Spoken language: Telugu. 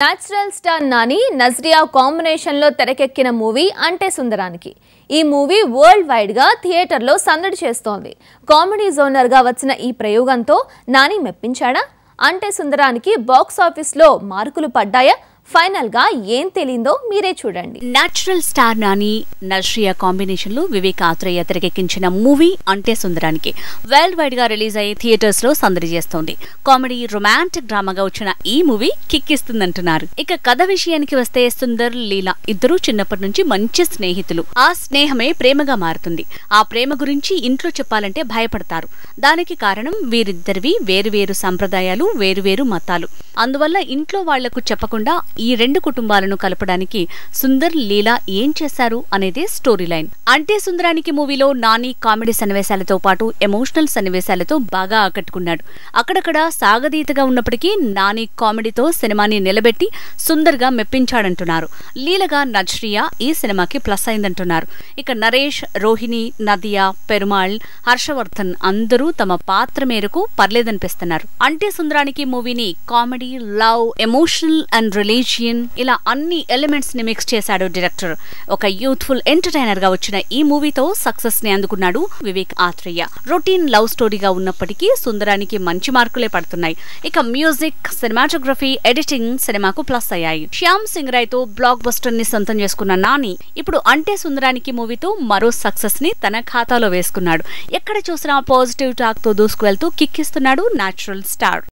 Natural star Nani Nazriya combination లో తెరకెక్కిన మూవీ అంటే సుందరానికి ఈ మూవీ వరల్డ్ వైడ్ గా థియేటర్ లో సందడి చేస్తోంది. కామెడీ జోనర్ గా వచ్చిన ఈ ప్రయోగంతో నాని మెప్పించాడా? అంటే సుందరానికి బాక్స్ ఆఫీస్ లో మార్కులు పడ్డాయా? ఫైనల్ గా ఏం తెలిందో మీరే చూడండి. Natural star Nani Nazriya combination లో వివేక్ ఆత్రేయ తెరకెక్కించిన మూవీ అంటే సుందరానికి వరల్డ్ వైడ్ గా రిలీజ్ అయ్యి థియేటర్స్ లో సందడి చేస్తోంది. కామెడీ రొమాంటిక్ డ్రామాగా వచ్చిన ఈ మూవీ కిక్కిస్తుందంటున్నారు. ఇక కథ విషయానికి వస్తే సుందర్ లీలా ఇద్దరూ చిన్నప్పటి నుంచి మంచి స్నేహితులు. ఆ స్నేహమే ప్రేమగా మారుతుంది. ఆ ప్రేమ గురించి ఇంట్లో చెప్పాలంటే భయపడతారు. దానికి కారణం వీరిద్దరివి వేరువేరు సంప్రదాయాలు, వేరువేరు మతాలు. అందువల్ల ఇంట్లో వాళ్లకు చెప్పకుండా ఈ రెండు కుటుంబాలను కలపడానికి సుందర్ లీలా ఏం చేశారు అనేదే స్టోరీ లైన్. అంటే సుందరానికి మూవీలో నాని కామెడీ సన్నివేశాలతో పాటు ఎమోషనల్ సన్నివేశాలతో బాగా ఆకట్టుకున్నాడు. అక్కడక్కడ సాగదీతగా ఉన్నప్పటికీ నాని కామెడీతో సినిమాని నిలబెట్టి సుందర్ గా మెప్పించాడంటున్నారు. లీలగా నజ్రియా ఈ సినిమాకి ప్లస్ అయిందంటున్నారు. ఇక నరేష్, రోహిణి, నదియా, పెరుమాళ్, హర్షవర్ధన్ అందరూ తమ పాత్ర మేరకు పర్లేదనిపిస్తున్నారు. అంటే సుందరానికి మూవీని comedy, love, emotional and religion ఇలా అన్ని ఎలిమెంట్స్ ని మిక్స్ చేశాడు డైరెక్టర్. ఒక యూత్ఫుల్ ఎంటర్టైనర్ గా వచ్చిన ఈ మూవీతో సక్సెస్ ని అందుకున్నాడు వివేక్ ఆత్రేయ. రొటీన్ లవ్ స్టోరీగా ఉన్నప్పటికీ సుందరానికి మంచి మార్కులే పడుతున్నాయి. ఇక మ్యూజిక్, సినిమాటోగ్రఫీ, ఎడిటింగ్ సినిమాకు ప్లస్ అయ్యాయి. శ్యామ్ సింగ్ రాయ్ తో బ్లాక్ బస్టర్ ని సొంతం చేసుకున్న నాని ఇప్పుడు అంటే సుందరానికి మూవీతో మరో సక్సెస్ ని తన ఖాతాలో వేసుకున్నాడు. ఎక్కడ చూసినా పాజిటివ్ టాక్ తో దూసుకువెళ్తూ కిక్కిస్తున్నాడు నేచురల్ స్టార్.